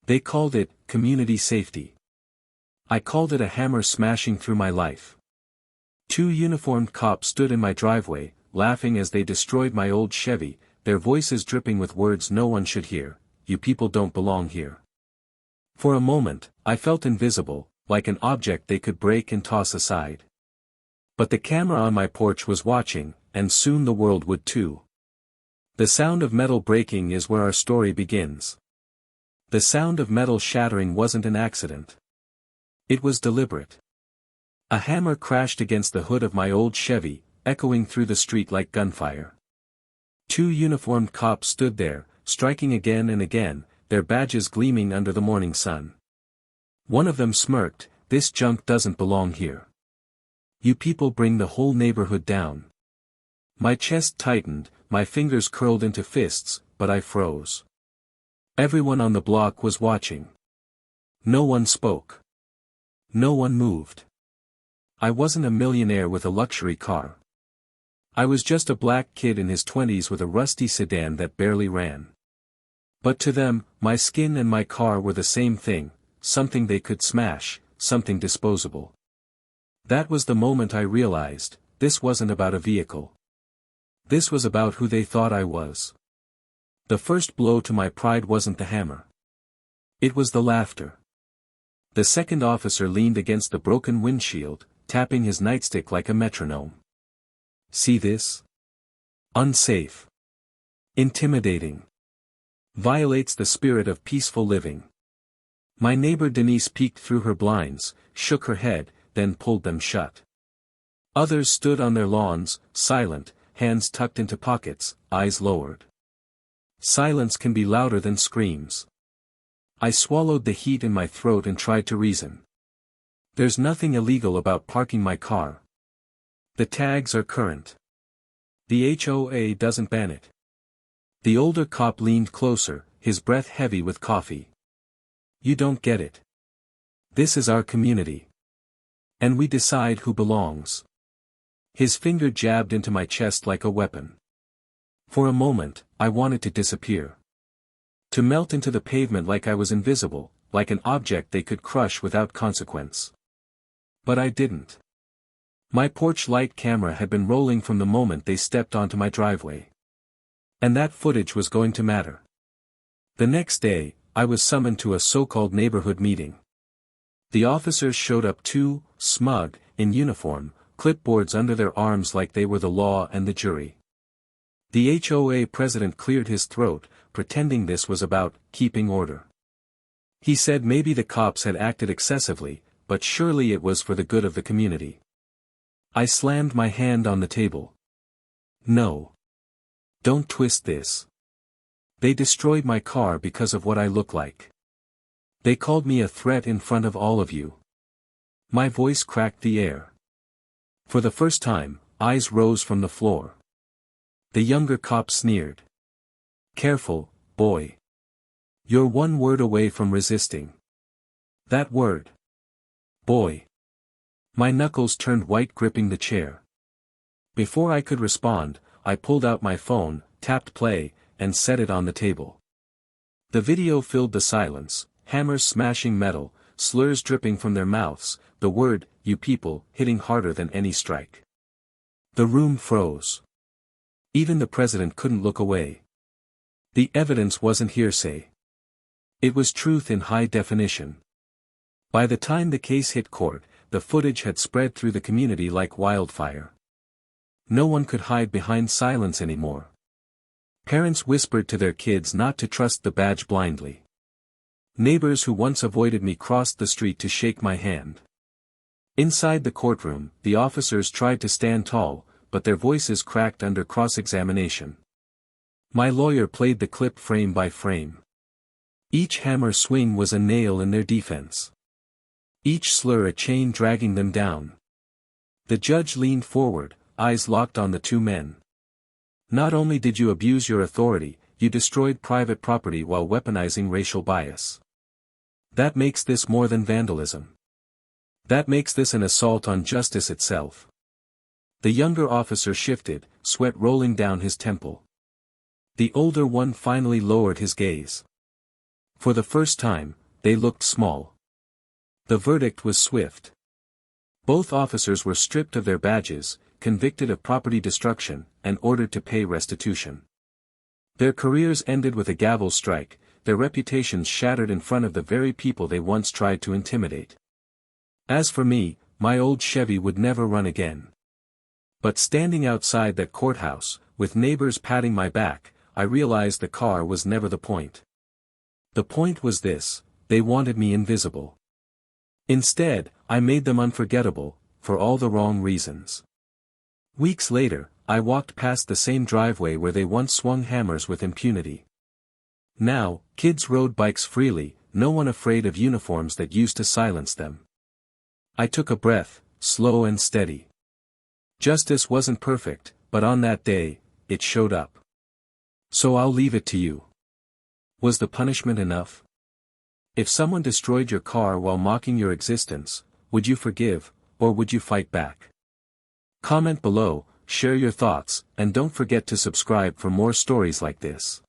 They called it community safety. I called it a hammer smashing through my life. 2 uniformed cops stood in my driveway, laughing as they destroyed my old Chevy, their voices dripping with words no one should hear. You people don't belong here. For a moment, I felt invisible, like an object they could break and toss aside. But the camera on my porch was watching, and soon the world would too. The sound of metal breaking is where our story begins. The sound of metal shattering wasn't an accident. It was deliberate. A hammer crashed against the hood of my old Chevy, echoing through the street like gunfire. 2 uniformed cops stood there, striking again and again, their badges gleaming under the morning sun. One of them smirked, "This junk doesn't belong here. You people bring the whole neighborhood down." My chest tightened, my fingers curled into fists, but I froze. Everyone on the block was watching. No one spoke. No one moved. I wasn't a millionaire with a luxury car. I was just a black kid in his 20s with a rusty sedan that barely ran. But to them, my skin and my car were the same thing, something they could smash, something disposable. That was the moment I realized, this wasn't about a vehicle. This was about who they thought I was. The first blow to my pride wasn't the hammer. It was the laughter. The second officer leaned against the broken windshield, tapping his nightstick like a metronome. See this? Unsafe. Intimidating. Violates the spirit of peaceful living. My neighbor Denise peeked through her blinds, shook her head, then pulled them shut. Others stood on their lawns, silent, hands tucked into pockets, eyes lowered. Silence can be louder than screams. I swallowed the heat in my throat and tried to reason. There's nothing illegal about parking my car. The tags are current. The HOA doesn't ban it. The older cop leaned closer, his breath heavy with coffee. You don't get it. This is our community. And we decide who belongs. His finger jabbed into my chest like a weapon. For a moment, I wanted to disappear. To melt into the pavement like I was invisible, like an object they could crush without consequence. But I didn't. My porch light camera had been rolling from the moment they stepped onto my driveway. And that footage was going to matter. The next day, I was summoned to a so-called neighborhood meeting. The officers showed up too, smug, in uniform, clipboards under their arms like they were the law and the jury. The HOA president cleared his throat, pretending this was about keeping order. He said maybe the cops had acted excessively, but surely it was for the good of the community. I slammed my hand on the table. No. Don't twist this. They destroyed my car because of what I look like. They called me a threat in front of all of you. My voice cracked the air. For the first time, eyes rose from the floor. The younger cop sneered. Careful, boy. You're one word away from resisting. That word. Boy. My knuckles turned white gripping the chair. Before I could respond, I pulled out my phone, tapped play, and set it on the table. The video filled the silence, hammers smashing metal, slurs dripping from their mouths, the word, you people, hitting harder than any strike. The room froze. Even the president couldn't look away. The evidence wasn't hearsay. It was truth in high definition. By the time the case hit court, the footage had spread through the community like wildfire. No one could hide behind silence anymore. Parents whispered to their kids not to trust the badge blindly. Neighbors who once avoided me crossed the street to shake my hand. Inside the courtroom, the officers tried to stand tall, but their voices cracked under cross-examination. My lawyer played the clip frame by frame. Each hammer swing was a nail in their defense. Each slur a chain dragging them down. The judge leaned forward, eyes locked on the 2 men. Not only did you abuse your authority, you destroyed private property while weaponizing racial bias. That makes this more than vandalism. That makes this an assault on justice itself. The younger officer shifted, sweat rolling down his temple. The older one finally lowered his gaze. For the first time, they looked small. The verdict was swift. Both officers were stripped of their badges, convicted of property destruction, and ordered to pay restitution. Their careers ended with a gavel strike, their reputations shattered in front of the very people they once tried to intimidate. As for me, my old Chevy would never run again. But standing outside that courthouse, with neighbors patting my back, I realized the car was never the point. The point was this: they wanted me invisible. Instead, I made them unforgettable, for all the wrong reasons. Weeks later, I walked past the same driveway where they once swung hammers with impunity. Now, kids rode bikes freely, no one afraid of uniforms that used to silence them. I took a breath, slow and steady. Justice wasn't perfect, but on that day, it showed up. So I'll leave it to you. Was the punishment enough? If someone destroyed your car while mocking your existence, would you forgive, or would you fight back? Comment below, share your thoughts, and don't forget to subscribe for more stories like this.